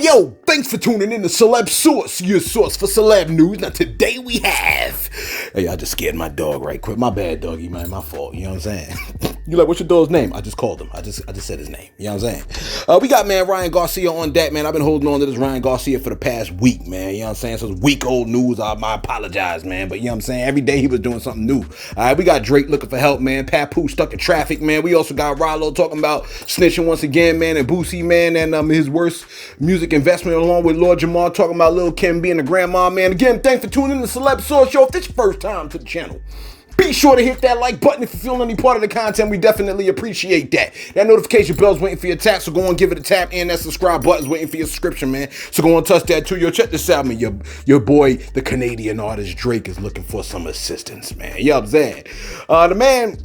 yo, thanks for tuning in to Celeb Source, your source for celeb news. Now today we have... Hey, I just scared my dog right quick. My bad, doggy, man. My fault. You know what I'm saying? You like, what's your dog's name? I just called him. I just said his name. You know what I'm saying? We got, man, Ryan Garcia on deck, man. I've been holding on to this Ryan Garcia for the past week, man. You know what I'm saying? So it's week-old news. I apologize, man. But you know what I'm saying? Every day he was doing something new. All right, we got Drake looking for help, man. Papoose stuck in traffic, man. We also got Ralo talking about snitching once again, man. And Boosie, man. And his worst music investment along with Lord Jamar talking about Lil Kim being a grandma, man. Again, thanks for tuning in to Celeb Source Show. If this is your first time to the channel, be sure to hit that like button if you're feeling any part of the content. We definitely appreciate that. That notification bell's waiting for your tap, so go and give it a tap. And that subscribe button's waiting for your subscription, man. So go and touch that too. Yo, check this out, man. Your boy, the Canadian artist Drake, is looking for some assistance, man. You know what I'm saying? The man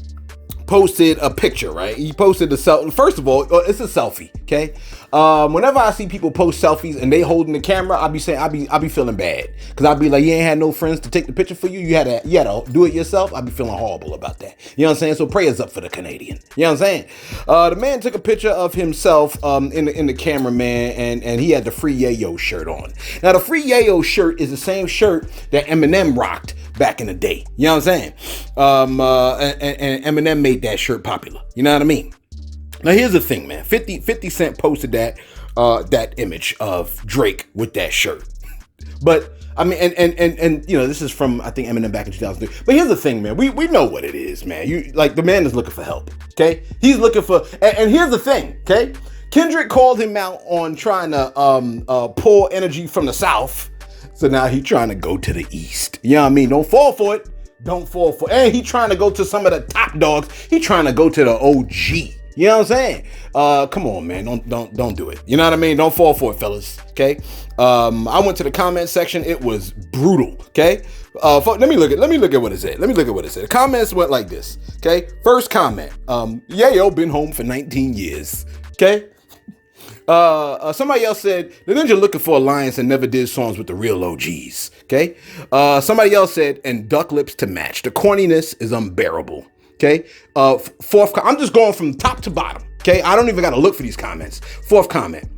posted a picture, right? He posted a selfie. First of all, it's a selfie, okay? Whenever I see people post selfies and they holding the camera, I be feeling bad, because I be like, you ain't had no friends to take the picture for you. You had to do it yourself. I be feeling horrible about that. You know what I'm saying? So prayers up for the Canadian. You know what I'm saying? The man took a picture of himself in the camera, man, and he had the Free Yayo shirt on. Now the Free Yayo shirt is the same shirt that Eminem rocked back in the day. You know what I'm saying? And Eminem made that shirt popular. You know what I mean? Now here's the thing, man. 50 Cent posted that image of Drake with that shirt. But I mean, and you know, this is from, I think, Eminem back in 2003. But here's the thing, man. We know what it is, man. The man is looking for help. Okay, he's looking for. And here's the thing. Okay, Kendrick called him out on trying to pull energy from the South. So now he's trying to go to the East. You know what I mean? Don't fall for it. Don't fall for it. And he trying to go to some of the top dogs. He trying to go to the OG. You know what I'm saying? Come on, man. Don't do it. You know what I mean? Don't fall for it, fellas. Okay. I went to the comment section. It was brutal. Okay. Let me look at what it said. The comments went like this. Okay. First comment. Yayo been home for 19 years. Okay. Somebody else said the ninja looking for alliance and never did songs with the real OGs. Okay. Somebody else said, and duck lips to match. The corniness is unbearable. Okay. I'm just going from top to bottom. Okay. I don't even got to look for these comments. Fourth comment.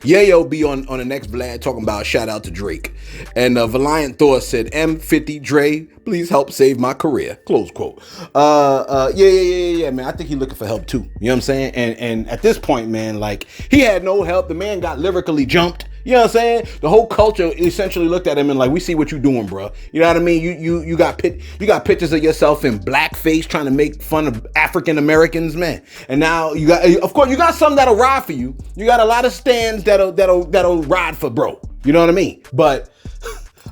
Yayo be on the next Vlad talking about shout out to Drake. And Valiant Thor said, M50 Dre, please help save my career. Close quote. Yeah, man. I think he's looking for help too. You know what I'm saying? And at this point, man, like, he had no help. The man got lyrically jumped. You know what I'm saying? The whole culture essentially looked at him and like, we see what you doing, bro. You know what I mean? You got pictures of yourself in blackface trying to make fun of African Americans, man. And now you got some that'll ride for you. You got a lot of stands that'll ride for bro. You know what I mean? But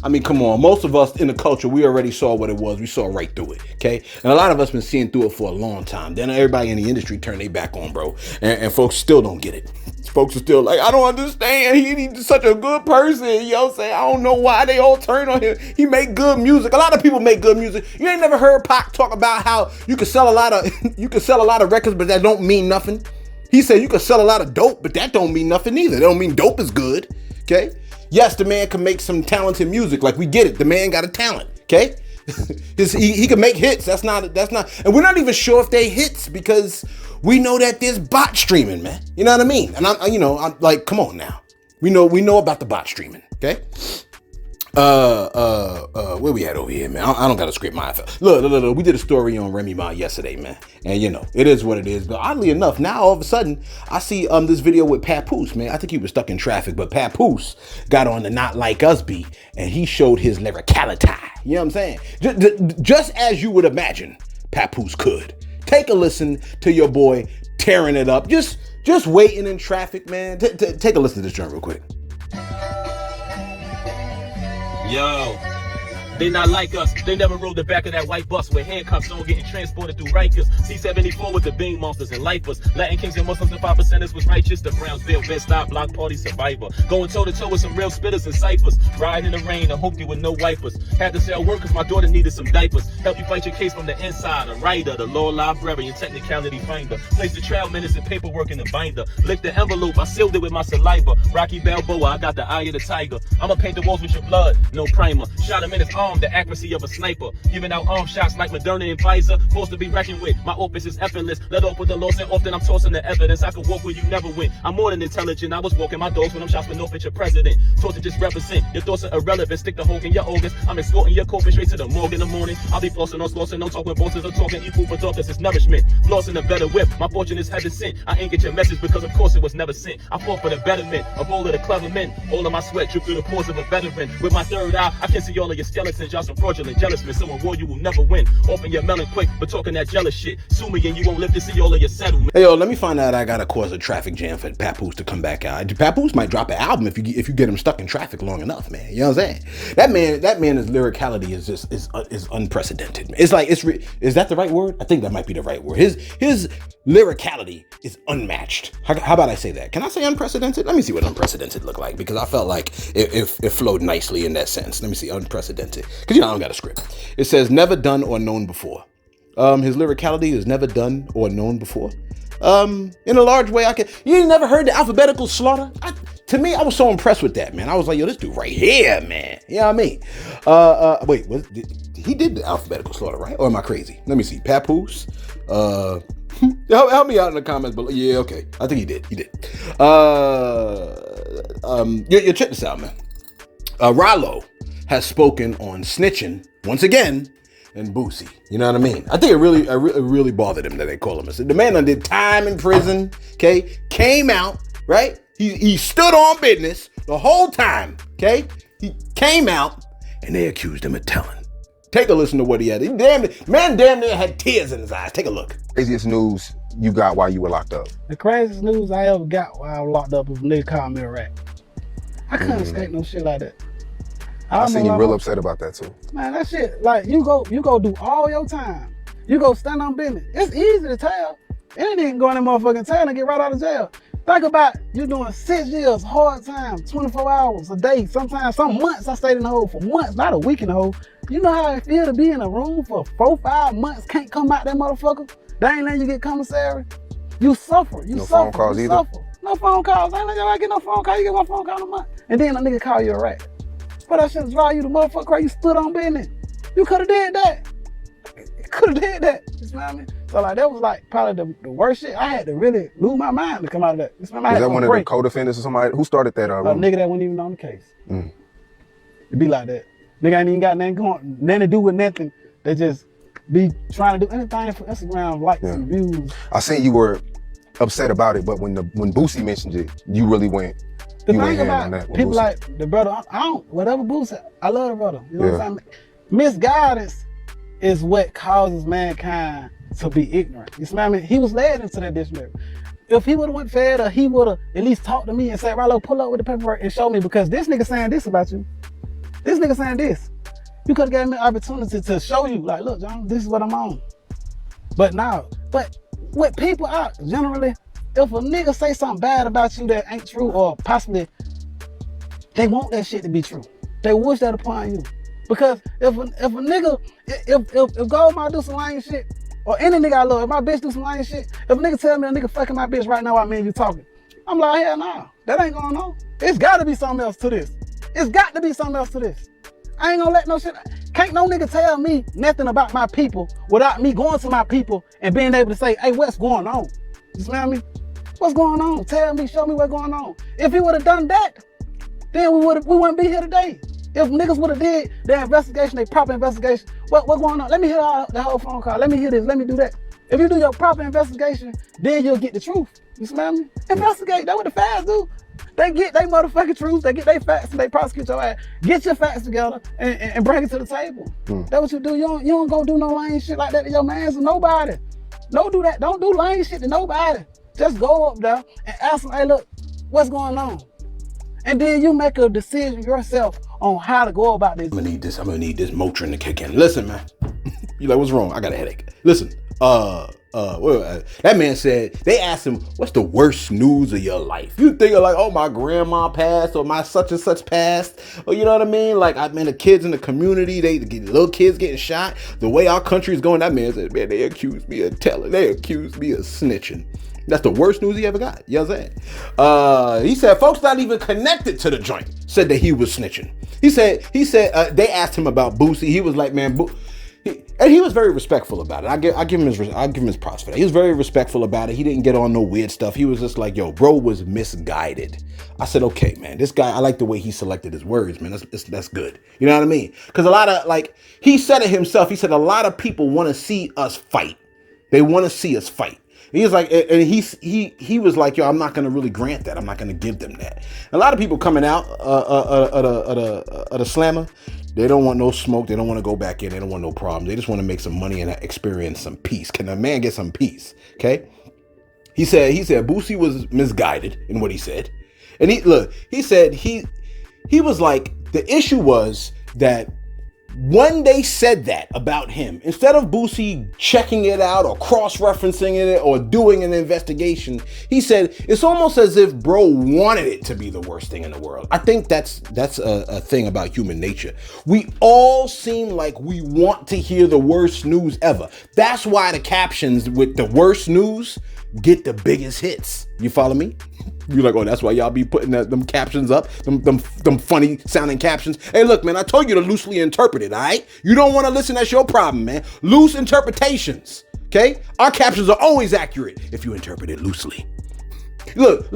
I mean, come on. Most of us in the culture, we already saw what it was. We saw right through it, okay? And a lot of us been seeing through it for a long time. Then everybody in the industry turned their back on, bro. And folks still don't get it. Folks are still like, I don't understand. He's such a good person. You know what I'm saying? I don't know why they all turn on him. He make good music. A lot of people make good music. You ain't never heard Pac talk about how you can sell a lot of records, but that don't mean nothing. He said you can sell a lot of dope, but that don't mean nothing either. That don't mean dope is good, okay? Yes, the man can make some talented music. Like, we get it. The man got a talent, okay? He can make hits. That's not, and we're not even sure if they hits because we know that there's bot streaming, man. You know what I mean? And I'm like, come on now. We know about the bot streaming, okay? Where we at over here, man? I don't got to scrape my eye. Look, we did a story on Remy Ma yesterday, man. And you know, it is what it is. But oddly enough, now all of a sudden, I see this video with Papoose, man. I think he was stuck in traffic, but Papoose got on the Not Like Us beat, and he showed his lyricality. You know what I'm saying? Just as you would imagine, Papoose could. Take a listen to your boy tearing it up. Just waiting in traffic, man. Take a listen to this joint real quick. Yo, they not like us. They never rode the back of that white bus with handcuffs on, getting transported through Rikers. C-74 with the beam monsters and lifers. Latin kings and Muslims and 5%ers was righteous. The Brownsville, Bed-Stuy, block party survivor. Going toe-to-toe with some real spitters and ciphers. Riding in the rain and hope you with no wipers. Had to sell work cause my daughter needed some diapers. Help you fight your case from the inside. A writer, the law librarian, technicality finder. Place the trial minutes and paperwork in the binder. Lick the envelope, I sealed it with my saliva. Rocky Balboa, I got the eye of the tiger. I'ma paint the walls with your blood, no primer. Shot him in his arm arm, the accuracy of a sniper. Giving out arm shots like Moderna and Pfizer. Forced to be reckoned with. My opus is effortless. Let off with the loss and often I'm tossing the evidence. I could walk where you never went. I'm more than intelligent. I was walking my dogs when I'm shots with no picture president. Taught to just represent. Your thoughts are irrelevant. Stick the hook in your organs. I'm escorting your coffin straight to the morgue in the morning. I'll be flossing on slossing. No talk when bosses are talking. Eat food for thought. This is nourishment. Flossing a better whip. My fortune is heaven sent. I ain't get your message because of course it was never sent. I fought for the betterment of all of the clever men. All of my sweat drip through the pores of a veteran. With my third eye, I can see all of your skeletons. Y'all some fraudulent jealous men. Someone war you will never win. Open your melon quick, but talking that jealous shit. Sue me and you won't live to see all of your settlement. Hey yo, let me find out I gotta cause a traffic jam for Papoose to come back out. Papoose might drop an album if you get him stuck in traffic long enough, man. You know what I'm saying? That man's lyricality is unprecedented. It's like is that the right word? I think that might be the right word. His lyricality is unmatched. How about I say that? Can I say unprecedented? Let me see what unprecedented look like, because I felt like it flowed nicely in that sense. Let me see unprecedented, because I don't got a script. It says never done or known before. His lyricality is never done or known before. In a large way, you ain't never heard the alphabetical slaughter? To me, I was so impressed with that, man. I was like, yo, this dude right here, man. You know what I mean? Wait, he did the alphabetical slaughter, right? Or am I crazy? Let me see. Papoose. Help me out in the comments below. Yeah, okay. I think he did. You check this out, man. Ralo has spoken on snitching once again and Boosie. You know what I mean? I think it really bothered him that they call him. The man done did time in prison, okay? Came out, right? He stood on business the whole time, okay? He came out and they accused him of telling. Take a listen to what he had. Man damn near had tears in his eyes. Take a look. Craziest news you got while you were locked up? The craziest news I ever got while I was locked up was a nigga called me a rat. I couldn't escape no shit like that. I seen you real upset about that too. Man, that shit, like you go do all your time. You go stand on business. It's easy to tell. Any nigga go in that motherfucking town and get right out of jail. Think about you doing 6 years, hard time, 24 hours a day. Sometimes, some months I stayed in the hole for months, not a week in the hole. You know how it feel to be in a room for 4-5 months, can't come out that motherfucker? They ain't letting you get commissary. You suffer. No phone calls either? No phone calls. I ain't letting you get no phone call. You get one phone call a month. And then a nigga call you a rat. But that shit drive you the motherfucker crazy. You stood on business. You could have did that. You know what I mean? So like that was like probably the worst shit. I had to really lose my mind to come out of that. Is that one of the co-defendants or somebody? Who started that? A nigga that wasn't even on the case. It be like that. Nigga ain't even got nothing to do with nothing. They just be trying to do anything for Instagram, likes and views. I seen you were upset about it, but when Boosie mentioned it, you really went. The thing about people like the brother, I don't, whatever Boosie, I love the brother. You know what I'm saying? Misguidance is what causes mankind to be ignorant. You see what I mean? He was led into that dismal. If he would have went further, he would have at least talked to me and said, Ralo, pull up with the paperwork and show me, because this nigga saying this about you. This nigga saying this. You could have gave me an opportunity to show you, like, look, John, this is what I'm on. But with people out, generally, if a nigga say something bad about you that ain't true, or possibly they want that shit to be true. They wish that upon you. Because if a nigga, if Gold might do some lame shit, or any nigga I love, if my bitch do some lame shit, if a nigga tell me a nigga fucking my bitch right now while me and you talking, I'm like, hell no, that ain't going on. It's gotta be something else to this. It's got to be something else to this. I ain't gonna let no shit, can't no nigga tell me nothing about my people without me going to my people and being able to say, hey, what's going on? You smell me? What's going on? Tell me, show me what's going on. If he would have done that, then we wouldn't be here today. If niggas would have did their investigation, their proper investigation, what's going on? Let me hear the whole phone call. Let me hear this. Let me do that. If you do your proper investigation, then you'll get the truth. You smell me? Investigate. That's what the facts do. They get their motherfucking truth. They get their facts and they prosecute your ass. Get your facts together and bring it to the table. That's what you do. You don't go do no lame shit like that to your mans or nobody. Don't do that. Don't do lame shit to nobody. Just go up there and ask them, hey, look, what's going on? And then you make a decision yourself on how to go about this. I'm gonna need this Motrin to kick in. Listen, man. You like, what's wrong? I got a headache. Listen, that man said, they asked him, what's the worst news of your life? You think of like, oh, my grandma passed, or my such and such passed, or you know what I mean? Like, I mean, the kids in the community, little kids getting shot. The way our country is going, that man said, man, they accused me of telling. They accused me of snitching. That's the worst news he ever got. You know what I'm saying? He said folks not even connected to the joint said that he was snitching. He said they asked him about Boosie. He was like, man, and he was very respectful about it. I give him his props for that. He was very respectful about it. He didn't get on no weird stuff. He was just like, yo, bro was misguided. I said, okay, man, this guy, I like the way he selected his words, man. That's good. You know what I mean? Because a lot of, like, he said it himself. He said a lot of people want to see us fight. They want to see us fight. He was like, and he was like, yo, I'm not gonna really grant that. I'm not gonna give them that. A lot of people coming out at a slammer, they don't want no smoke. They don't want to go back in. They don't want no problem. They just want to make some money and experience some peace. Can a man get some peace? Okay. He said Boosie was misguided in what he said, and he said he was like, the issue was that when they said that about him, instead of Boosie checking it out or cross-referencing it or doing an investigation, he said it's almost as if bro wanted it to be the worst thing in the world. I think that's a thing about human nature. We all seem like we want to hear the worst news ever. That's why the captions with the worst news get the biggest hits. You follow me? You're like, oh, that's why y'all be putting them captions up, them funny sounding captions. Hey, look, man, I told you to loosely interpret it, all right? You don't want to listen, that's your problem, man. Loose interpretations, okay? Our captions are always accurate if you interpret it loosely. Look,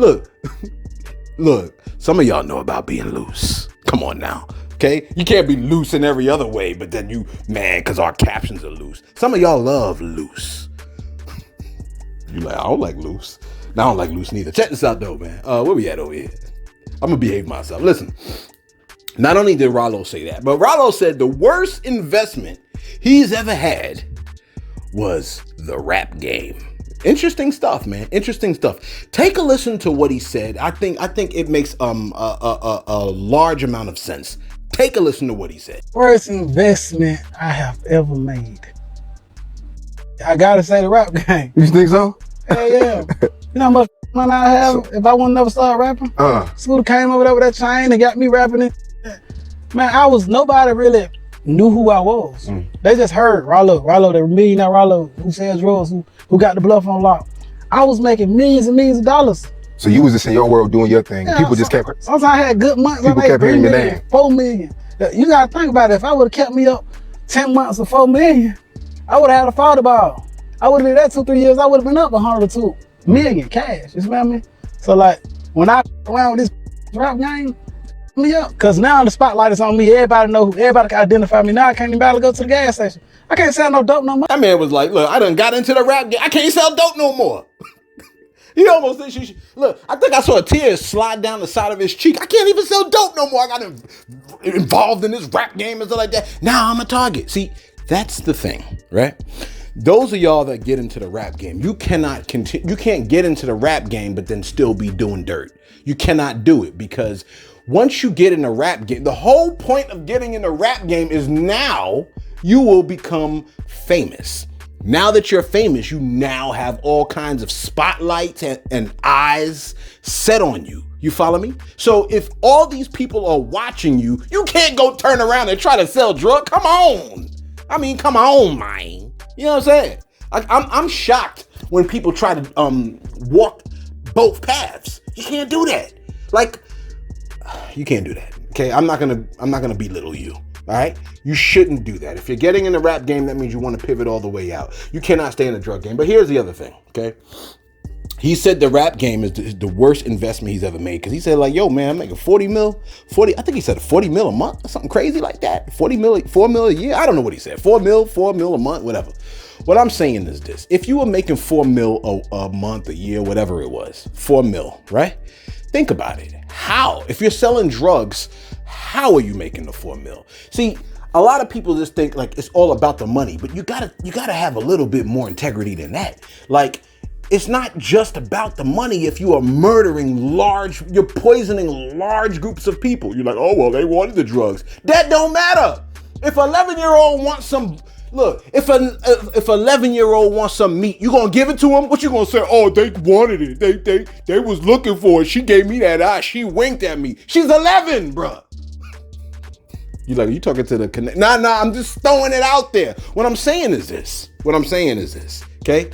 some of y'all know about being loose. Come on now, okay? You can't be loose in every other way, but then you, man, because our captions are loose. Some of y'all love loose. You like, I don't like loose. Now, I don't like loose neither. Check this out though, man. Where we at over here? I'm gonna behave myself. Listen, not only did Ralo say that, but Ralo said the worst investment he's ever had was the rap game. Interesting stuff, man. Interesting stuff. Take a listen to what he said. I think it makes a large amount of sense. Take a listen to what he said. Worst investment I have ever made. I gotta say the rap game. You think so? Hell yeah. You know how much money I have if I wouldn't never start rapping? Scooter came over there with that chain and got me rapping it. Man, nobody really knew who I was. They just heard Ralo, the millionaire Ralo who sells drugs, who got the bluff on lock. I was making millions and millions of dollars. So you was just in your world doing your thing. Yeah, people just kept. Sometimes I had good months. People kept hearing your name. 4 million. You gotta think about it. If I would have kept me up 10 months of 4 million, I would have had a father ball. I would have did that 2-3 years. I would have been up 100 or 2 million cash. You smell me? So like when I around with this rap game, me up. Cause now the spotlight is on me. Everybody can identify me. Now I can't even barely go to the gas station. I can't sell no dope no more. That man was like, look, I done got into the rap game. I can't sell dope no more. He almost thinks look, I think I saw a tear slide down the side of his cheek. I can't even sell dope no more. I got involved in this rap game and stuff like that. Now I'm a target. See, that's the thing, right? Those of y'all that get into the rap game, you can't get into the rap game but then still be doing dirt. You cannot do it because once you get in the rap game, the whole point of getting in the rap game is now you will become famous. Now that you're famous, you now have all kinds of spotlights and eyes set on you. You follow me? So if all these people are watching you, you can't go turn around and try to sell drugs. Come on. I mean, come on, man. You know what I'm saying? I'm shocked when people try to walk both paths. You can't do that. Like, you can't do that. Okay, I'm not gonna belittle you. All right, you shouldn't do that. If you're getting in the rap game, that means you want to pivot all the way out. You cannot stay in the drug game. But here's the other thing. Okay, he said the rap game is the worst investment he's ever made because he said like, yo, man, I'm making 40 mil. I think he said 40 mil a month or something crazy like that. 4 mil a year. I don't know what he said. 4 mil a month, whatever. What I'm saying is this. If you were making 4 mil a month, a year, whatever it was, 4 mil, right? Think about it. How? If you're selling drugs, how are you making the 4 mil? See, a lot of people just think like it's all about the money, but you gotta have a little bit more integrity than that. Like, it's not just about the money if you are you're poisoning large groups of people. You're like, oh, well, they wanted the drugs. That don't matter. If an 11-year-old wants some, if an 11-year-old wants some meat, you gonna give it to him? What you gonna say? Oh, they wanted it. They was looking for it. She gave me that eye. She winked at me. She's 11, bruh. You like, are you talking to the connect? Nah, I'm just throwing it out there. What I'm saying is this, okay?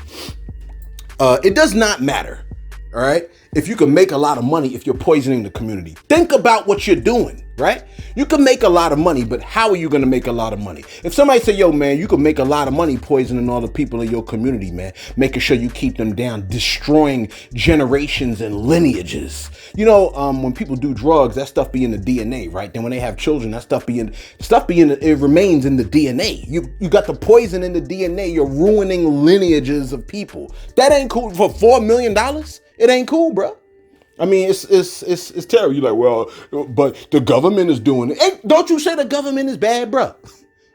It does not matter, all right, if you can make a lot of money if you're poisoning the community. Think about what you're doing, right? You can make a lot of money, but how are you going to make a lot of money? If somebody say, yo, man, you can make a lot of money poisoning all the people in your community, man, making sure you keep them down, destroying generations and lineages. You know, when people do drugs, that stuff be in the DNA, right? Then when they have children, that stuff be in, it remains in the DNA. You got the poison in the DNA. You're ruining lineages of people. That ain't cool. For $4 million, it ain't cool, bro. I mean, it's terrible. You're like, well, but the government is doing it. Hey, don't you say the government is bad, bro?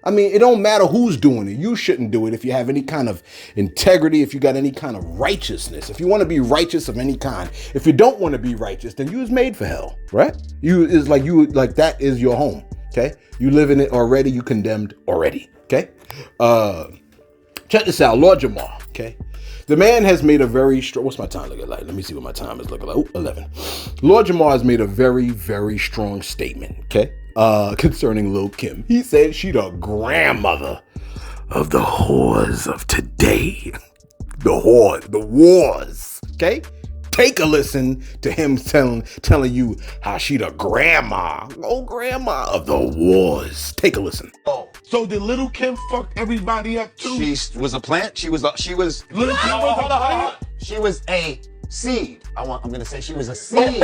I mean, it don't matter who's doing it. You shouldn't do it if you have any kind of integrity, if you got any kind of righteousness, if you want to be righteous of any kind. If you don't want to be righteous, then you was made for hell, right? That is your home, okay? You live in it already. You condemned already, okay? Check this out, Lord Jamar, okay? The man has made a very strong, what's my time looking like? Let me see what my time is looking like. 11. Lord Jamar has made a very, very strong statement, okay? Concerning Lil Kim. He said she the grandmother of the whores of today. The wars, okay? Take a listen to him telling you how she the grandma of the wars. Take a listen. Oh, so did Lil Kim fuck everybody up too? She was a plant. She was Lil Kim was hold. She was a seed. I'm gonna say she was a seed.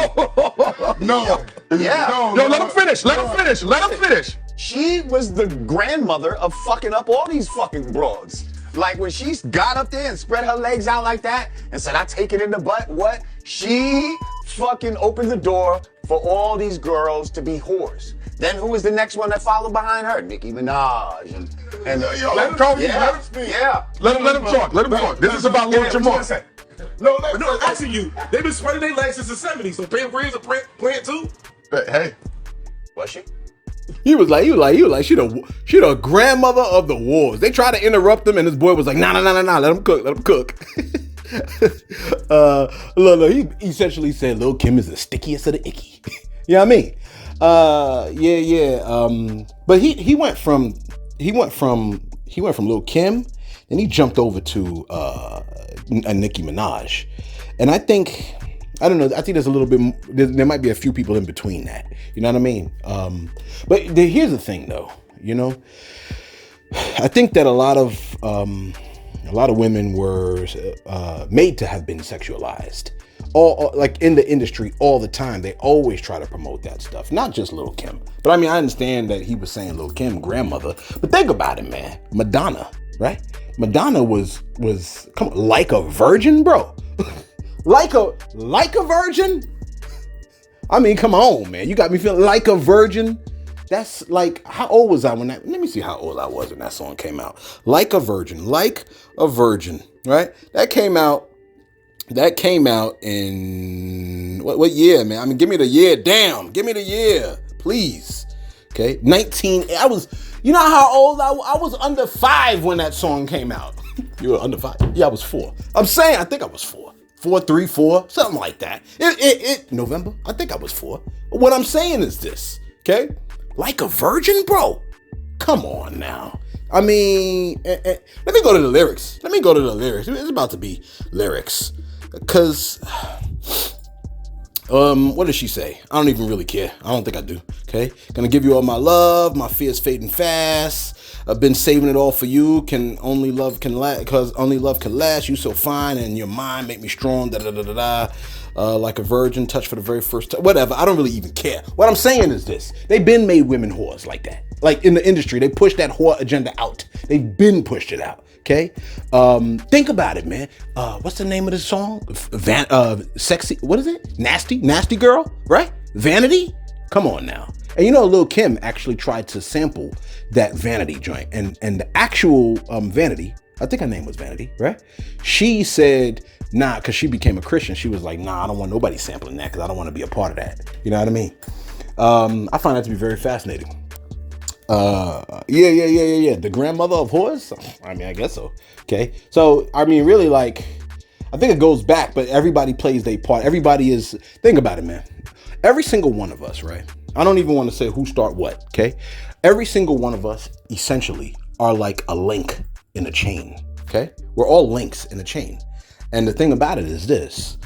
No. Yeah. No, let him finish. Let him finish. She was the grandmother of fucking up all these fucking broads. Like when she got up there and spread her legs out like that and said, I take it in the butt, what? She fucking opened the door for all these girls to be whores. Then who was the next one that followed behind her? Nicki Minaj. And Yo, let him talk. yeah, Let him speak. Yeah. Let him talk. Let him talk. This is about Lil Jamar. No, asking you. They've been spreading their legs since the 70s, so Pam Green's a plant too? Hey. Was she? He was like, she the grandmother of the wars. They tried to interrupt him, and his boy was like, nah, let him cook. Look, he essentially said Lil Kim is the stickiest of the icky. You know what I mean? But he went from Lil Kim, and he jumped over to Nicki Minaj, and I don't know. I think there's a little bit. There might be a few people in between that. You know what I mean? But here's the thing, though. You know, I think that a lot of women were made to have been sexualized. All like in the industry all the time. They always try to promote that stuff. Not just Lil Kim, but I mean, I understand that he was saying Lil Kim grandmother. But think about it, man. Madonna, right? Madonna was come on, like a virgin, bro. Like a virgin? I mean, come on, man. You got me feeling like a virgin. That's like, how old was I when that, let me see how old I was when that song came out. Like a virgin, right? That came out in, what year, man? I mean, give me the year, damn. Give me the year, please. Okay, you know how old I was under 5 when that song came out. You were under 5? Yeah, I was 4. I'm saying, I think I was 4. 4, 3, 4, something like that. November, I think I was 4. But what I'm saying is this, okay? Like a virgin, bro? Come on now. I mean, let me go to the lyrics. It's about to be lyrics. Because, what does she say? I don't even really care. I don't think I do, okay? Gonna give you all my love, my fear's fading fast. I've been saving it all for you. Only love can last. You so fine and your mind make me strong. Like a virgin, touch for the very first time. Whatever. I don't really even care. What I'm saying is this: they've been made women whores like that. Like in the industry, they push that whore agenda out. They've been pushed it out. Okay. Think about it, man. What's the name of the song? Sexy. What is it? Nasty girl. Right? Vanity. Come on now. And you know, Lil Kim actually tried to sample that Vanity joint, and the actual Vanity, I think her name was Vanity, right? She said, nah, because she became a Christian. She was like, nah, I don't want nobody sampling that because I don't want to be a part of that. You know what I mean? I find that to be very fascinating. Yeah. The grandmother of whores? I mean, I guess so. Okay. So, I mean, really, like, I think it goes back, but everybody plays their part. Think about it, man. Every single one of us, right? I don't even want to say who start what, okay? Every single one of us essentially are like a link in a chain, okay? We're all links in a chain. And the thing about it is this,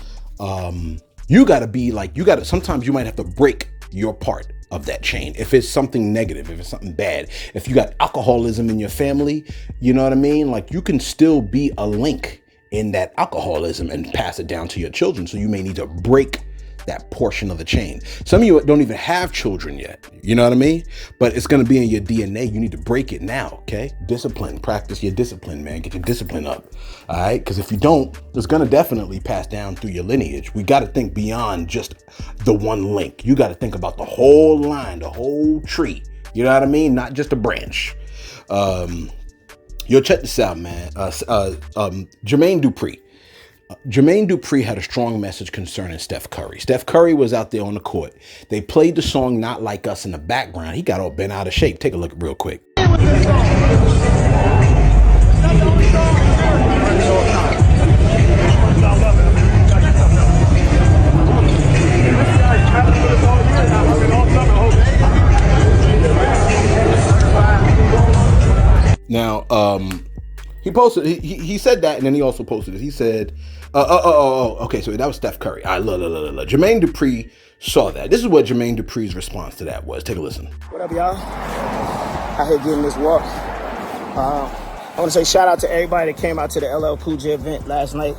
you gotta be like, sometimes you might have to break your part of that chain. If it's something negative, if it's something bad, if you got alcoholism in your family, you know what I mean? Like, you can still be a link in that alcoholism and pass it down to your children. So you may need to break that portion of the chain. Some of you don't even have children yet, you know what I mean? But it's going to be in your DNA. You need to break it now, okay? Discipline, practice your discipline, man. Get your discipline up, all right? Because if you don't, it's going to definitely pass down through your lineage. We got to think beyond just the one link. You got to think about the whole line, the whole tree, you know what I mean? Not just a branch. Yo, check this out, man. Jermaine Dupri. Jermaine Dupri had a strong message concerning Steph Curry. Steph Curry was out there on the court. They played the song Not Like Us in the background. He got all bent out of shape. Take a look real quick. Now, he posted, he said that, and then he also posted it. He said, okay, so that was Steph Curry. All right, look. Jermaine Dupri saw that. This is what Jermaine Dupri's response to that was. Take a listen. What up, y'all? Out here getting this walk. I want to say shout out to everybody that came out to the LL Cool J event last night.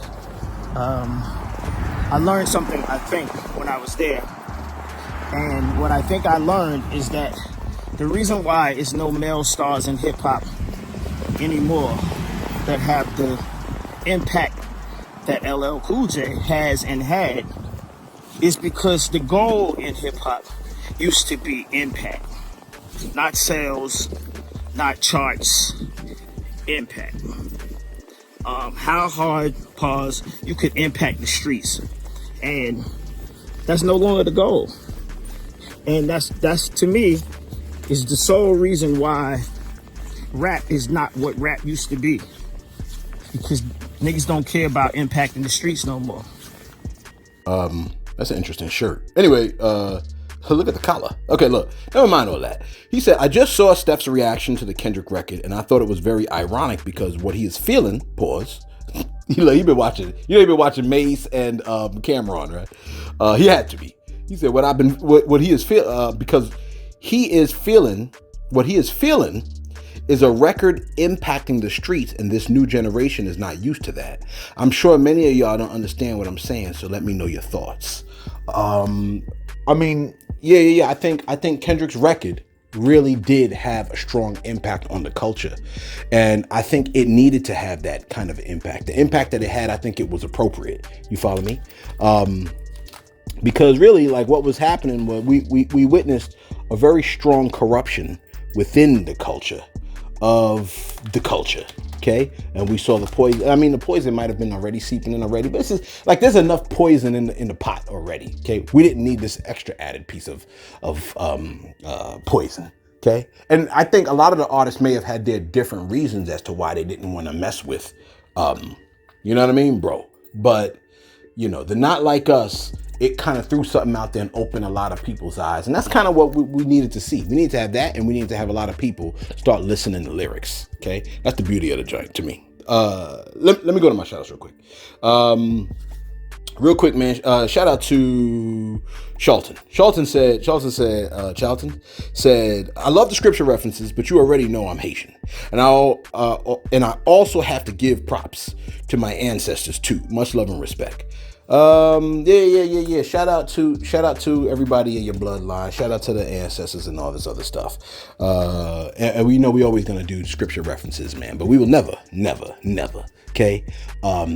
I learned something, I think, when I was there. And what I think I learned is that the reason why it's no male stars in hip-hop anymore that have the impact that LL Cool J has and had is because the goal in hip-hop used to be impact. Not sales, not charts, impact. How hard, pause, you could impact the streets. And that's no longer the goal. And that's to me, is the sole reason why rap is not what rap used to be. Because niggas don't care about impacting the streets no more. That's an interesting shirt. Anyway, look at the collar. Okay, look, never mind all that. He said, I just saw Steph's reaction to the Kendrick record, and I thought it was very ironic because what he is feeling, pause, you've been watching Mace and Cameron, right? He had to be. He said, what he is feeling, because he is feeling, what he is feeling is a record impacting the streets, and this new generation is not used to that. I'm sure many of y'all don't understand what I'm saying, so let me know your thoughts. I mean, yeah. I think Kendrick's record really did have a strong impact on the culture, and I think it needed to have that kind of impact. The impact that it had, I think it was appropriate. You follow me? Because really, like, what was happening was we witnessed a very strong corruption within the culture of the culture, okay? And we saw the poison. I mean, the poison might have been already seeping in already, but this is like, there's enough poison in the pot already, okay? We didn't need this extra added piece of poison, okay? And I think a lot of the artists may have had their different reasons as to why they didn't want to mess with, you know what I mean, bro? But, you know, the Not Like Us, it kind of threw something out there and opened a lot of people's eyes. And that's kind of what we needed to see. We need to have that, and we need to have a lot of people start listening to lyrics, okay? That's the beauty of the joint to me. Let me go to my shout outs real quick. Real quick, man, shout out to Charlton. Charlton said, I love the scripture references, but you already know I'm Haitian. And I also have to give props to my ancestors too. Much love and respect. Yeah. Shout out to everybody in your bloodline. Shout out to the ancestors and all this other stuff. And we know we always gonna do scripture references, man, but we will never, okay,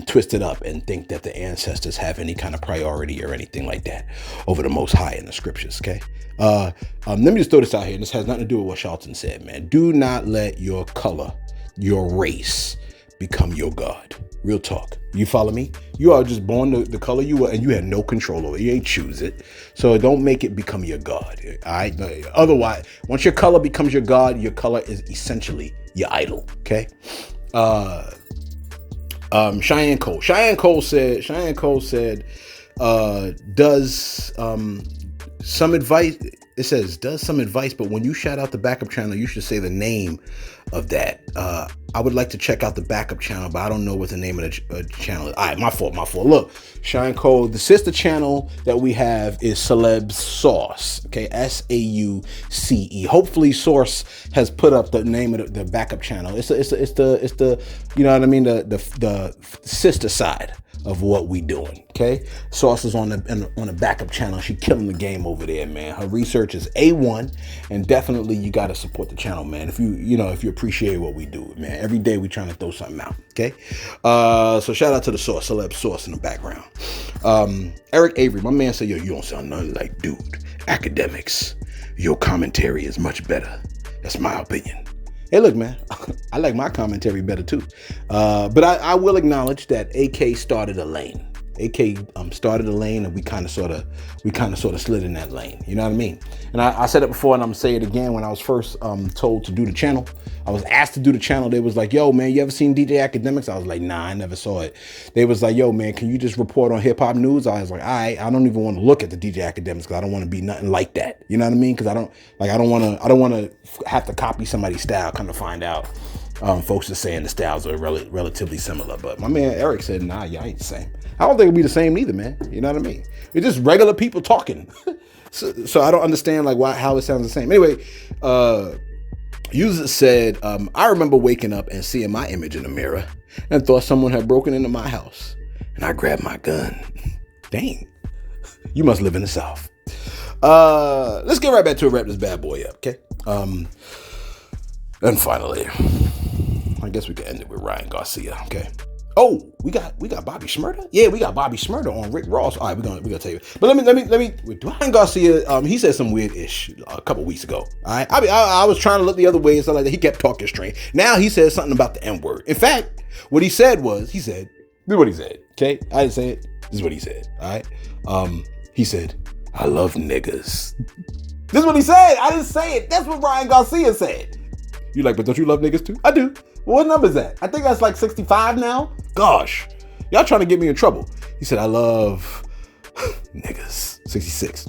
twist it up and think that the ancestors have any kind of priority or anything like that over the Most High in the scriptures, okay? Let me just throw this out here. This has nothing to do with what Charlton said, man. Do not let your color, your race, become your God. Real talk. You follow me? You are just born the color you are, and you had no control over it. You ain't choose it. So don't make it become your God. All right? Otherwise, once your color becomes your God, your color is essentially your idol. Okay? Cheyenne Cole said, does some advice, it says, does some advice, but when you shout out the backup channel, you should say the name of that. I would like to check out the backup channel, but I don't know what the name of the channel is. All right, my fault. Look, Shine Code, the sister channel that we have is Celeb Sauce. Okay, SAUCE. Hopefully, Source has put up the name of the backup channel. It's the you know what I mean, the sister side of what we doing. Okay, Sauce is on the backup channel. She killing the game over there, man. Her research is A1, and definitely you got to support the channel, man. If you appreciate what we do, man. Every day we trying to throw something out. Okay, so shout out to the Source, Celeb Source in the background. Eric Avery, my man said, yo, you don't sound nothing like dude. Academics, your commentary is much better. That's my opinion. Hey, look, man, I like my commentary better too. But I will acknowledge that AK started a lane. AK started a lane, and we kind of sort of slid in that lane. You know what I mean? And I said it before, and I'm gonna say it again. When I was first told to do the channel, I was asked to do the channel. They was like, "Yo, man, you ever seen DJ Academics?" I was like, "Nah, I never saw it." They was like, "Yo, man, can you just report on hip hop news?" I was like, I don't even want to look at the DJ Academics because I don't want to be nothing like that. You know what I mean? Because I don't want to have to copy somebody's style. Kind of find out. Folks are saying the styles are relatively similar, but my man Eric said, "Nah, y'all ain't the same." I don't think it'll be the same either, man. You know what I mean? It's just regular people talking. so I don't understand how it sounds the same. Anyway, user said, I remember waking up and seeing my image in the mirror and thought someone had broken into my house, and I grabbed my gun. Dang, you must live in the South. Let's get right back to it. Wrap this bad boy up, okay? And finally, I guess we can end it with Ryan Garcia, okay? Oh, we got Bobby Shmurda? Yeah, we got Bobby Shmurda on Rick Ross. All right, we're gonna tell you. But let me with Ryan Garcia, he said some weird ish a couple weeks ago. All right. I was trying to look the other way and stuff like that. He kept talking straight. Now he said something about the N-word. In fact, what he said was, this is what he said. Okay? I didn't say it. This is what he said. All right. He said, I love niggas. This is what he said. I didn't say it. That's what Ryan Garcia said. You like, but don't you love niggas too? I do. Well, what number is that? I think that's like 65 now. Gosh, y'all trying to get me in trouble. He said, I love niggas. 66.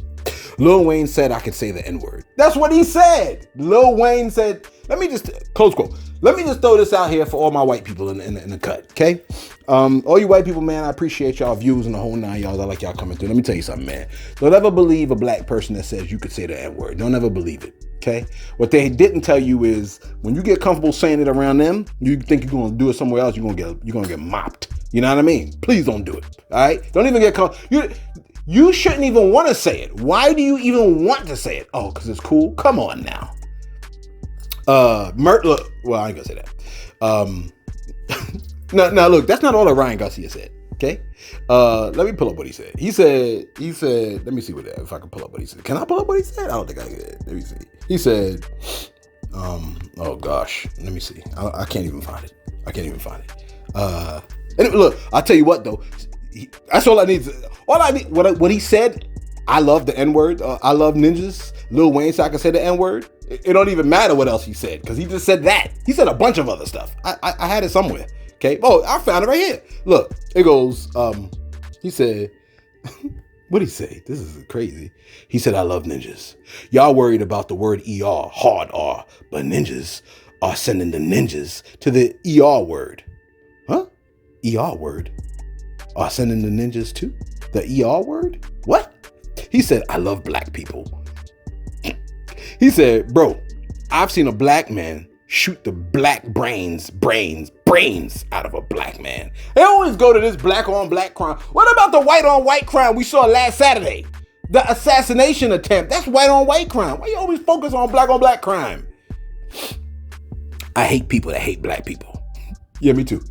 Lil Wayne said I could say the N-word. That's what he said. Lil Wayne said, let me just, close quote. Let me just throw this out here for all my white people in the cut, okay? All you white people, man, I appreciate y'all views and the whole nine y'all. I like y'all coming through. Let me tell you something, man. Don't ever believe a black person that says you could say the N-word. Don't ever believe it, okay? What they didn't tell you is when you get comfortable saying it around them, you think you're going to do it somewhere else, you're going to get mopped. You know what I mean? Please don't do it, all right? Don't even get comfortable. You shouldn't even want to say it. Why do you even want to say it? Oh, because it's cool? Come on now. Look, well, I ain't gonna say that. No, look, that's not all that Ryan Garcia said. Okay, let me pull up what he said. He said. Let me see if I can pull up what he said. Can I pull up what he said? I don't think I can. Let me see. He said, oh gosh, let me see. I can't even find it. And look, I'll tell you what though. That's all I need. What he said. I love the N-word. I love ninjas. Lil Wayne said I can say the N-word. It don't even matter what else he said because he just said that. He said a bunch of other stuff. I had it somewhere. Okay. Oh, I found it right here. Look, it goes. He said, what'd he say? This is crazy. He said, I love ninjas. Y'all worried about the word ER, hard R, but ninjas are sending the ninjas to the ER word. Huh? ER word? Are sending the ninjas to the ER word? What? He said, I love black people. He said, bro, I've seen a black man shoot the black brains out of a black man. They always go to this black on black crime. What about the white on white crime we saw last Saturday? The assassination attempt. That's white on white crime. Why you always focus on black crime? I hate people that hate black people. Yeah, me too.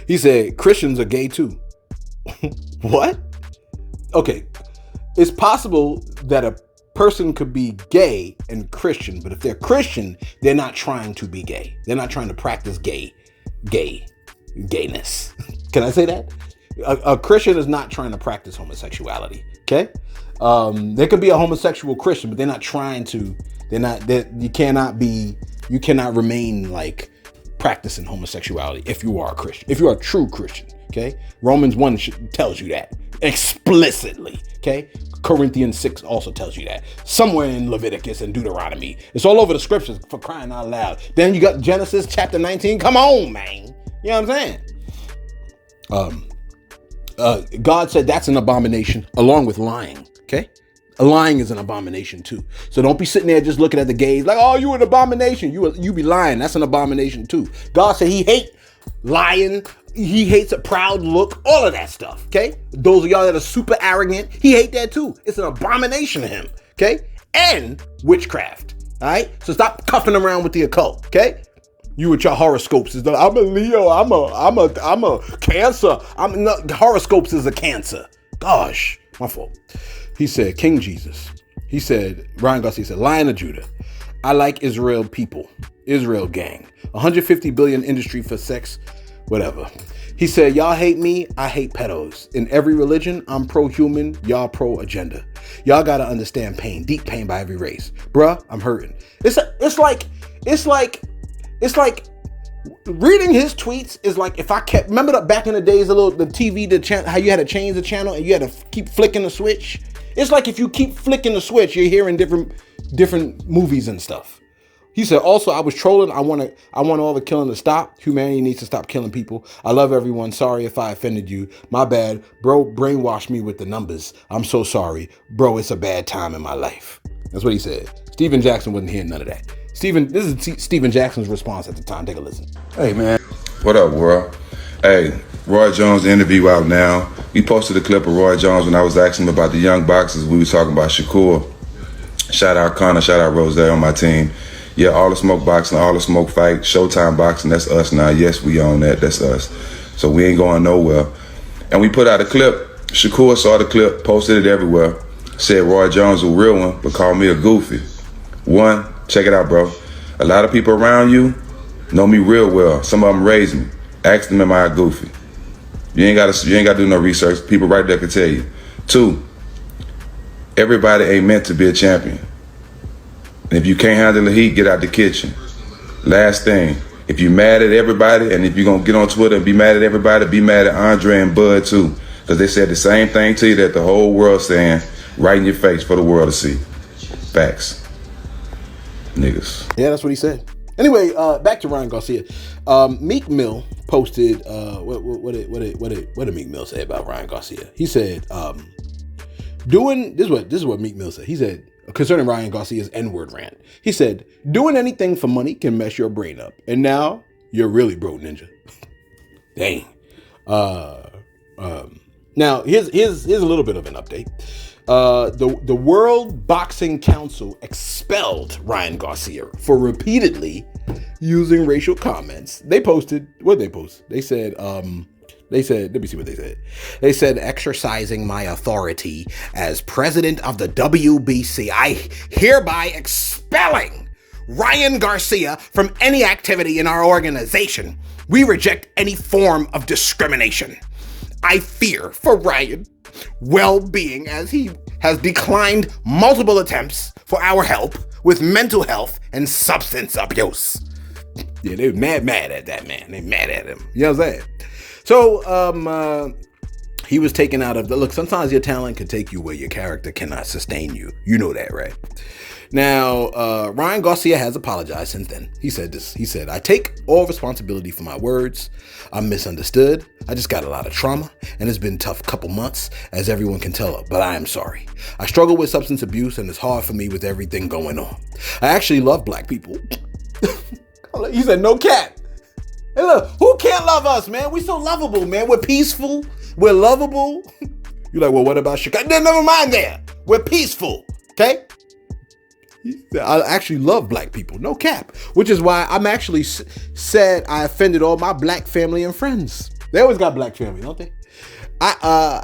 He said, Christians are gay too. What? Okay. It's possible that a person could be gay and Christian, but if they're Christian, they're not trying to be gay. They're not trying to practice gayness. Can I say that? A Christian is not trying to practice homosexuality. Okay? There could be a homosexual Christian, but they're not trying to. You cannot remain like practicing homosexuality if you are a Christian. If you're a true Christian. Okay? Romans 1 tells you that. explicitly. Okay, Corinthians 6 also tells you that. Somewhere in Leviticus and Deuteronomy, it's all over the scriptures, for crying out loud. Then you got Genesis chapter 19. Come on, man. You know what I'm saying? God said that's an abomination, along with lying. Okay. Lying is an abomination too. So don't be sitting there just looking at the gays like, oh, you an abomination. You be lying. That's an abomination too. God said he hates lying. He hates a proud look. All of that stuff. Okay. Those of y'all that are super arrogant, he hate that too. It's an abomination to him. Okay. And witchcraft. All right. So stop cuffing around with the occult. Okay. You with your horoscopes is I'm a Leo. I'm a Cancer. Horoscopes is a Cancer. Gosh, my fault. He said, King Jesus. He said, Ryan Garcia said, Lion of Judah. I like Israel people. Israel gang. 150 billion industry for sex. Whatever. He said, y'all hate me. I hate pedos. In every religion, I'm pro-human. Y'all pro-agenda. Y'all got to understand pain. Deep pain by every race. Bruh, I'm hurting. It's like reading his tweets is like if I kept, remember back in the days, the TV, the channel, how you had to change the channel and you had to keep flicking the switch. It's like if you keep flicking the switch, you're hearing different movies and stuff. He said, also, I was trolling. I want all the killing to stop. Humanity needs to stop killing people. I love everyone. Sorry if I offended you. My bad. Bro, brainwashed me with the numbers. I'm so sorry. Bro, it's a bad time in my life. That's what he said. Stephen Jackson wasn't hearing none of that. This is Stephen Jackson's response at the time. Take a listen. Hey, man. What up, world? Hey, Roy Jones interview out now. We posted a clip of Roy Jones when I was asking him about the young boxers. We were talking about Shakur. Shout out Connor, shout out Rose on my team. Yeah, all the smoke boxing, all the smoke fight, Showtime boxing, that's us now. Yes, we own that, that's us. So we ain't going nowhere. And we put out a clip. Shakur saw the clip, posted it everywhere. Said Roy Jones a real one, but called me a goofy. One, check it out, bro. A lot of people around you know me real well. Some of them raised me. Ask them, am I a goofy? You ain't gotta do no research. People right there can tell you. Two, everybody ain't meant to be a champion. And if you can't handle the heat, get out the kitchen. Last thing, if you mad at everybody, and if you're gonna get on Twitter and be mad at everybody, be mad at Andre and Bud too. Because they said the same thing to you that the whole world's saying right in your face for the world to see. Facts. Niggas. Yeah, that's what he said. Anyway, back to Ryan Garcia. Meek Mill posted what did Meek Mill say about Ryan Garcia? He said, this is what Meek Mill said. He said, concerning Ryan Garcia's N-word rant, he said, doing anything for money can mess your brain up. And now you're really broke, ninja. Dang. Now here's a little bit of an update. The World Boxing Council expelled Ryan Garcia for repeatedly using racial comments. They posted, what did they post? They said, let me see what they said. They said, exercising my authority as president of the WBC, I hereby expelling Ryan Garcia from any activity in our organization. We reject any form of discrimination. I fear for Ryan's well-being as he has declined multiple attempts for our help with mental health and substance abuse. Yeah, they were mad at that man. They mad at him. You know what I'm saying? So, he was taken out of look, sometimes your talent can take you where your character cannot sustain you. You know that, right? Now, Ryan Garcia has apologized since then. He said this. He said, I take all responsibility for my words. I'm misunderstood. I just got a lot of trauma, and it's been a tough couple months, as everyone can tell, but I am sorry. I struggle with substance abuse, and it's hard for me with everything going on. I actually love black people. He said, no cap. Hey, look, who can't love us, man? We so lovable, man. We're peaceful. We're lovable. You're like, well, what about Chicago? Never mind there. We're peaceful, okay? I actually love black people, no cap. Which is why I'm actually sad I offended all my black family and friends. They always got black family, don't they?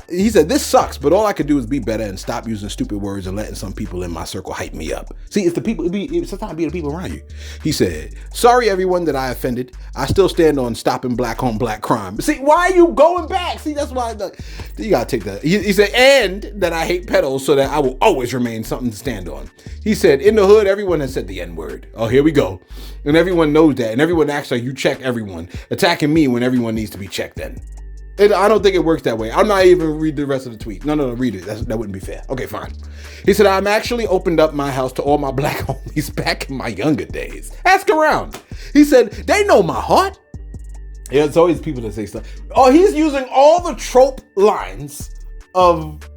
He said, this sucks, but all I could do is be better and stop using stupid words and letting some people in my circle hype me up. See, it's the people, sometimes be the people around you. He said, sorry everyone that I offended. I still stand on stopping black on black crime. See, why are you going back? See, that's why you gotta take that. He said, and that I hate pedos so that I will always remain something to stand on. He said, in the hood, everyone has said the N-word. Oh, here we go. And everyone knows that. And everyone acts like you check everyone. Attacking me when everyone needs to be checked then. I don't think it works that way. I'm not even read the rest of the tweet. No, read it. That wouldn't be fair. Okay, fine. He said, I'm actually opened up my house to all my black homies back in my younger days. Ask around. He said, they know my heart. Yeah, it's always people that say stuff. Oh, he's using all the trope lines of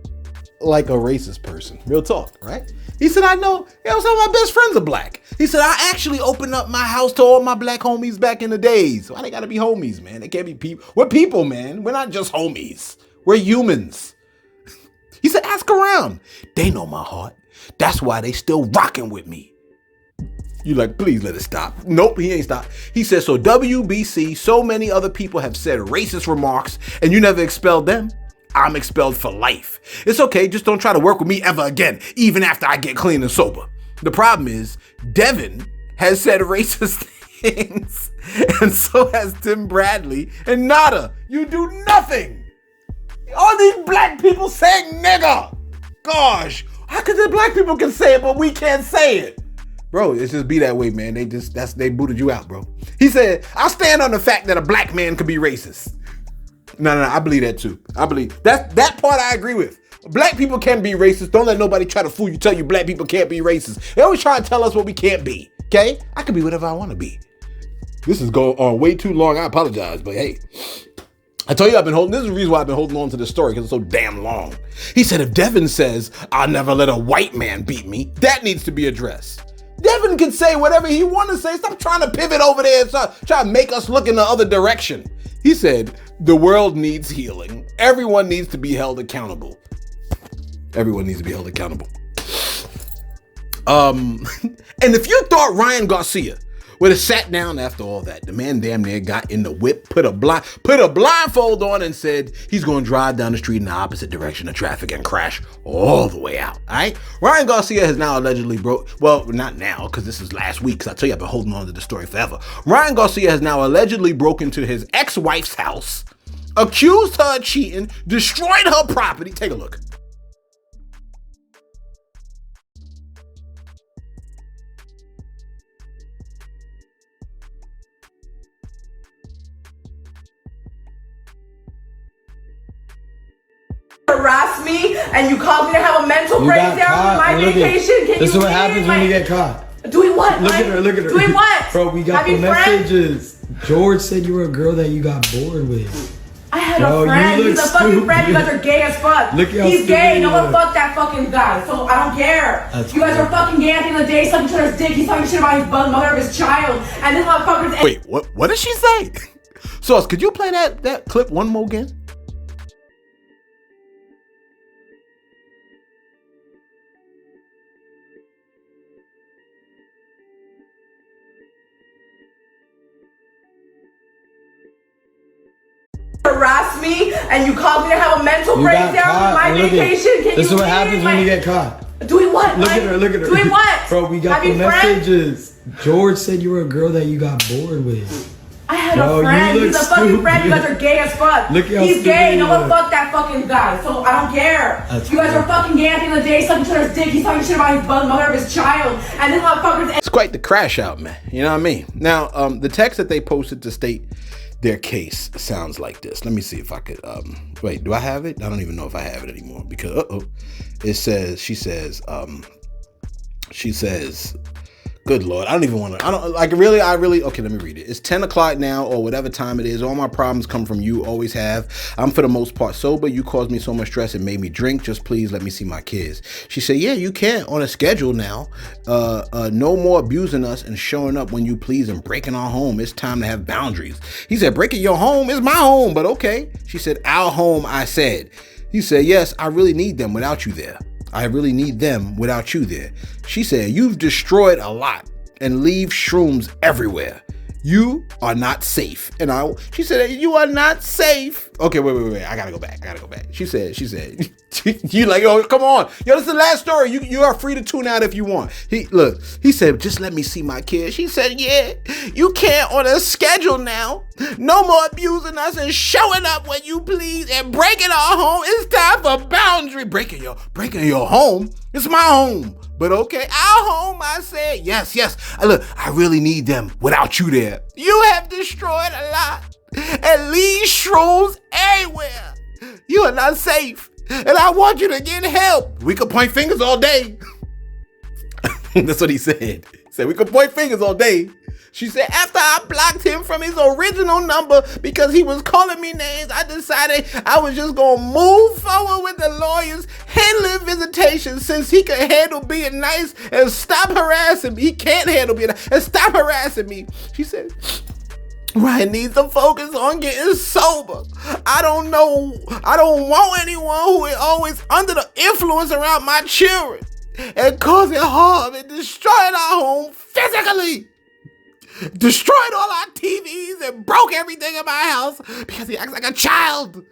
like a racist person. Real talk, right? He said, I know, some of my best friends are black. He said, I actually opened up my house to all my black homies back in the days. Why they gotta be homies, man? They can't be people. We're people, man. We're not just homies. We're humans. He said, ask around. They know my heart. That's why they still rocking with me. You like, please let it stop. Nope, he ain't stopped. He said, so WBC, so many other people have said racist remarks and you never expelled them. I'm expelled for life. It's okay, just don't try to work with me ever again, even after I get clean and sober. The problem is, Devin has said racist things, and so has Tim Bradley, and nada, you do nothing. All these black people saying nigga. Gosh, how could the black people can say it, but we can't say it? Bro, it's just be that way, man. They booted you out, bro. He said, I stand on the fact that a black man could be racist. No, I believe that too. I believe that part I agree with. Black people can be racist. Don't let nobody try to fool you, tell you black people can't be racist. They always try to tell us what we can't be, okay? I can be whatever I want to be. This is going on way too long. I apologize, but hey. I tell you, this is the reason why I've been holding on to this story, because it's so damn long. He said, if Devin says, I'll never let a white man beat me, that needs to be addressed. Devin can say whatever he want to say. Stop trying to pivot over there and try to make us look in the other direction. He said, the world needs healing. Everyone needs to be held accountable. Everyone needs to be held accountable. And if you thought Ryan Garcia would have sat down after all that, the man damn near got in the whip, put a blindfold on and said he's going to drive down the street in the opposite direction of traffic and crash all the way out, all right? Ryan Garcia has now allegedly not now, because this is last week, because I tell you, I've been holding on to the story forever. Ryan Garcia has now allegedly broken into his ex-wife's house, accused her of cheating, destroyed her property. Take a look. Harass me and you called me to have a mental breakdown on my vacation. This is what happens when you get caught. Doing what? Look at her. Doing what? Bro, we got the messages. George said you were a girl that you got bored with. I had a friend. He's a fucking friend. You guys are gay as fuck. He's gay. No one fuck that fucking guy. So I don't care. You guys are fucking gay at the end of the day. Sucking each other's dick. He's talking shit about his mother of his child. And this motherfucker's. Wait, what did she say? Sauce, could you play that clip one more again? Harass me and you called me to have a mental breakdown on my vacation. This is what happens when you get caught. Doing what? Look at her. Doing what? Bro, we got the messages. George said you were a girl that you got bored with. I had a friend. He's a fucking friend. You guys are gay as fuck. He's gay. No one fuck that fucking guy. So I don't care. You guys are fucking gay at the end of the day. Sucking each other's dick. He's talking shit about his mother of his child. And this motherfucker's. It's quite the crash out, man. You know what I mean? Now, the text that they posted to state their case sounds like this. Let me see if I could, wait, do I have it? I don't even know if I have it anymore because, she says, good Lord, okay, let me read it. It's 10 o'clock now or whatever time it is. All my problems come from you, always have. I'm for the most part sober. You caused me so much stress and made me drink. Just please let me see my kids. She said, yeah, you can on a schedule now. No more abusing us and showing up when you please and breaking our home. It's time to have boundaries. He said, breaking your home is my home, but okay. She said, our home, I said. He said, yes, I really need them without you there. I really need them without you there. She said, you've destroyed a lot and leave shrooms everywhere. You are not safe. And she said, you are not safe. Okay, wait. I gotta go back. She said, you like, yo, come on. Yo, this is the last story. You are free to tune out if you want. He said, just let me see my kids. She said, yeah, you can't on a schedule now. No more abusing us and showing up when you please and breaking our home. It's time for boundary. Breaking your home. It's my home. But okay, our home, I said, yes. Look, I really need them without you there. You have destroyed a lot and leave shrooms everywhere. are not safe. And I want you to get help. We could point fingers all day. That's what he said. He said, we could point fingers all day. She said, after I blocked him from his original number because he was calling me names, I decided I was just going to move forward with the lawyers handling visitations since he can handle being nice and stop harassing me. He can't handle being nice and stop harassing me. She said, Ryan needs to focus on getting sober. I don't want anyone who is always under the influence around my children and causing harm and destroying our home physically. Destroyed all our TVs and broke everything in my house because he acts like a child.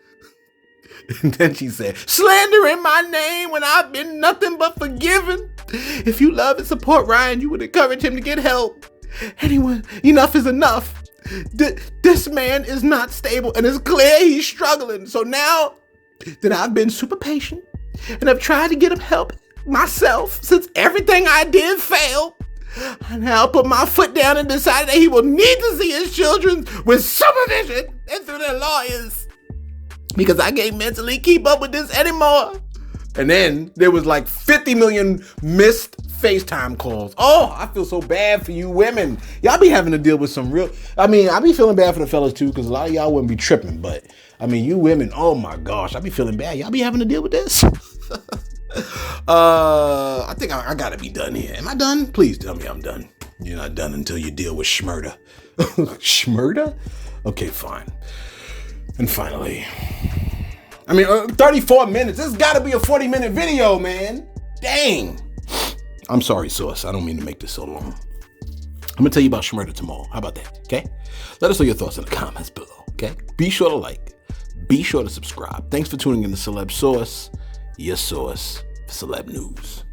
And then she said, slandering my name when I've been nothing but forgiven. If you love and support Ryan, you would encourage him to get help. Anyone, enough is enough. This man is not stable and it's clear he's struggling. So now that I've been super patient and I've tried to get him help myself since everything I did failed, I now put my foot down and decided that he will need to see his children with supervision and through their lawyers because I can't mentally keep up with this anymore. And then there was like 50 million missed FaceTime calls. Oh, I feel so bad for you women. Y'all be having to deal with some real, I be feeling bad for the fellas too because a lot of y'all wouldn't be tripping. But you women, oh my gosh, I be feeling bad. Y'all be having to deal with this. I think I gotta be done here. Am I done? Please tell me I'm done. You're not done until you deal with Schmurda. Schmurda? Okay, fine. And finally, 34 minutes. This has gotta be a 40-minute video, man. Dang. I'm sorry, Sauce. I don't mean to make this so long. I'm gonna tell you about Schmurda tomorrow. How about that? Okay? Let us know your thoughts in the comments below. Okay? Be sure to like. Be sure to subscribe. Thanks for tuning in to Celeb Sauce. Your source for celeb news.